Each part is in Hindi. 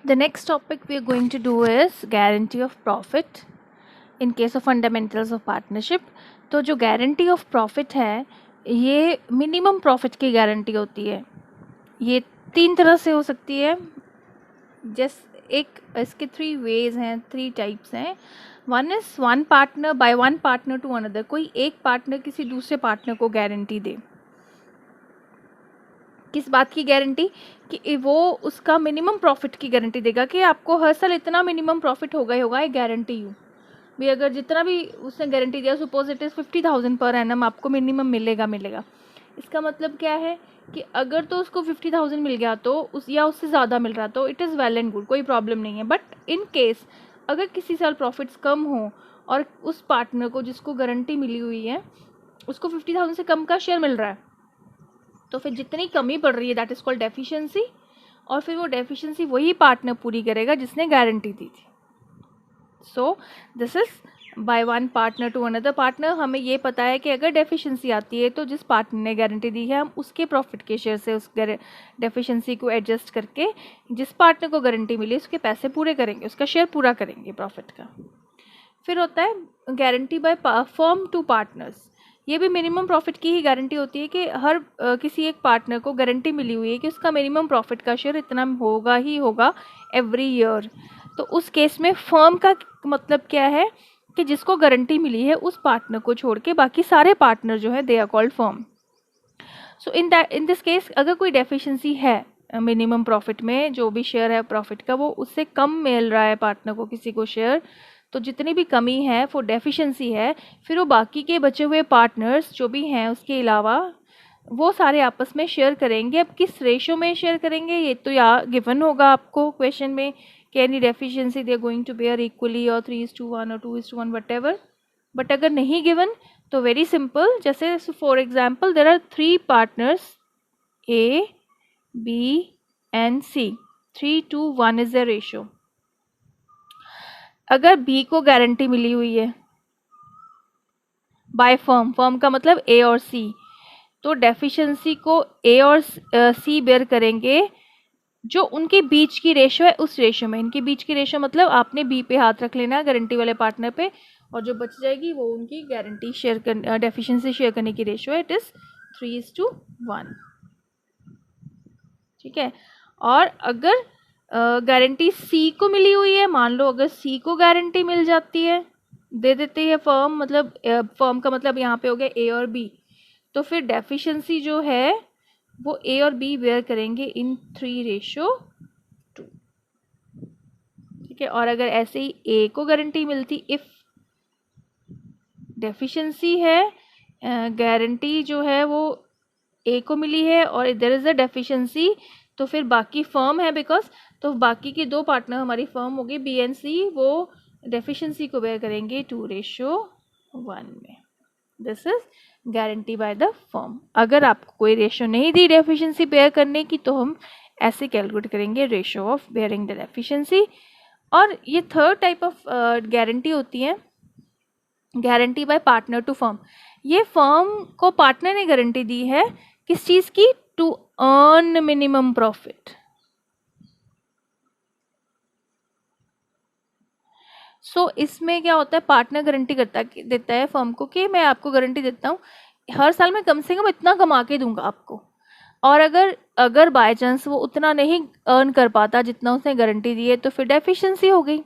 The next topic we are going to do is guarantee of profit in case of fundamentals of partnership. तो जो guarantee of profit है ये minimum profit की guarantee होती है. ये 3 तरह से हो सकती है. एक इसके 3 ways हैं, 3 types हैं. One is one partner by one partner to another. कोई एक partner किसी दूसरे partner को guarantee दे. किस बात की गारंटी कि वो उसका मिनिमम प्रॉफिट की गारंटी देगा कि आपको हर साल इतना मिनिमम प्रॉफिट होगा ही होगा. आई गारंटी यू भी अगर जितना भी उसने गारंटी दिया suppose it is 50,000 per annum आपको मिनिमम मिलेगा. इसका मतलब क्या है कि अगर तो उसको 50,000 मिल गया तो या उससे ज़्यादा मिल रहा तो it is well and good, कोई प्रॉब्लम नहीं है. बट इन केस अगर किसी साल प्रॉफिट्स कम हो और उस पार्टनर को जिसको गारंटी मिली हुई है उसको 50,000 से कम का शेयर मिल रहा है तो फिर जितनी कमी पड़ रही है दैट इज़ कॉल्ड डेफिशिएंसी. और फिर वो डेफिशिएंसी वही पार्टनर पूरी करेगा जिसने गारंटी दी थी. So this is by one partner to another partner. हमें ये पता है कि अगर डेफिशिएंसी आती है तो जिस पार्टनर ने गारंटी दी है हम उसके प्रॉफिट के शेयर से उस डेफिशिएंसी को एडजस्ट करके जिस पार्टनर को गारंटी मिली उसके पैसे पूरे करेंगे, उसका शेयर पूरा करेंगे प्रॉफिट का. फिर होता है guarantee by firm to partners. ये भी मिनिमम प्रॉफिट की ही गारंटी होती है कि हर किसी एक पार्टनर को गारंटी मिली हुई है कि उसका मिनिमम प्रॉफिट का शेयर इतना होगा ही होगा एवरी ईयर. तो उस केस में फर्म का मतलब क्या है कि जिसको गारंटी मिली है उस पार्टनर को छोड़ के बाकी सारे पार्टनर जो है they are called firm. So in this case अगर कोई डेफिशिएंसी है मिनिमम प्रॉफिट में, जो भी शेयर है प्रॉफिट का वो उससे कम मिल रहा है पार्टनर को किसी को शेयर, तो जितनी भी कमी है वो डेफिशिएंसी है. फिर वो बाकी के बचे हुए पार्टनर्स जो भी हैं उसके अलावा वो सारे आपस में शेयर करेंगे. अब किस रेशो में शेयर करेंगे ये तो या गिवन होगा आपको क्वेश्चन में कि any deficiency they are going to bear equally और 3:1 और 2:1 व्हाटएवर. बट अगर नहीं गिवन तो वेरी सिंपल, जैसे for example there are 3 partners A, B and C. 3:1 is the ratio. अगर बी को गारंटी मिली हुई है बाय फर्म का मतलब ए और सी, तो डेफिशिएंसी को ए और सी बेयर करेंगे. जो उनके बीच की रेशो है उस रेशो में, इनके बीच की रेशो मतलब आपने बी पे हाथ रख लेना गारंटी वाले पार्टनर पे और जो बच जाएगी वो उनकी गारंटी शेयर कर डेफिशिएंसी शेयर करने की रेशो है. It is 3:1. ठीक है. और अगर गारंटी सी को मिली हुई है, मान लो अगर सी को गारंटी मिल जाती है, दे देती है फर्म, मतलब फर्म का मतलब यहाँ पे हो गया ए और बी, तो फिर डेफिशिएंसी जो है वो ए और बी बेयर करेंगे इन 3:2. ठीक है. और अगर ऐसे ही ए को गारंटी मिलती, इफ डेफिशिएंसी है गारंटी जो है वो ए को मिली है और देयर इज अ डेफिशिएंसी, तो फिर बाकी फर्म है बिकॉज, तो बाकी के 2 पार्टनर हमारी फर्म होगी बी एंड सी, वो डेफिशिएंसी को बेयर करेंगे 2:1 में. This is guarantee by the firm. अगर आपको कोई रेशो नहीं दी डेफिशिएंसी बेयर करने की तो हम ऐसे कैलकुलेट करेंगे ratio of bearing the deficiency. और ये थर्ड टाइप ऑफ गारंटी होती है guarantee by partner to firm. ये फर्म को पार्टनर ने गारंटी दी है किस चीज़ की, to earn minimum profit. So इसमें क्या होता है, पार्टनर गारंटी देता है फर्म को कि मैं आपको गारंटी देता हूँ हर साल मैं कम से कम इतना कमा के दूंगा आपको. और अगर बाय चांस वो उतना नहीं अर्न कर पाता जितना उसने गारंटी दी है तो फिर डेफिशिएंसी हो गई.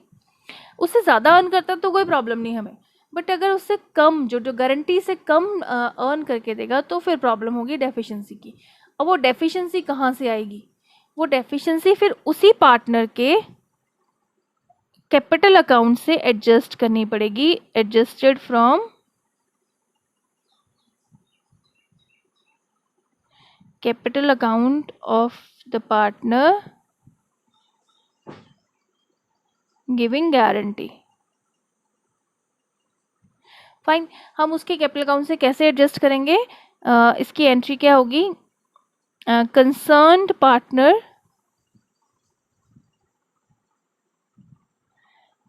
उससे ज़्यादा अर्न करता तो कोई प्रॉब्लम नहीं हमें, बट अगर उससे कम जो गारंटी से कम अर्न करके देगा तो फिर प्रॉब्लम होगी डेफिशिएंसी की. अब वो डेफिशिएंसी कहाँ से आएगी, वो डेफिशिएंसी फिर उसी पार्टनर के कैपिटल अकाउंट से एडजस्ट करनी पड़ेगी. Adjusted from capital account of the partner giving guarantee. Fine. हम उसके कैपिटल अकाउंट से कैसे एडजस्ट करेंगे, इसकी एंट्री क्या होगी, concerned partner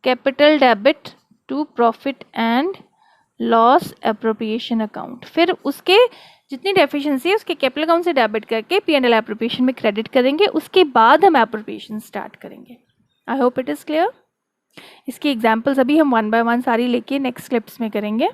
capital debit to profit and loss appropriation account. फिर उसके जितनी डेफिशिएंसी है उसके कैपिटल अकाउंट से डेबिट करके P&L एप्रोप्रिएशन में क्रेडिट करेंगे. उसके बाद हम एप्रोप्रिएशन स्टार्ट करेंगे. I hope it is clear. इसकी एग्जाम्पल्स अभी हम वन बाय वन सारी लेके नेक्स्ट क्लिप्स में करेंगे।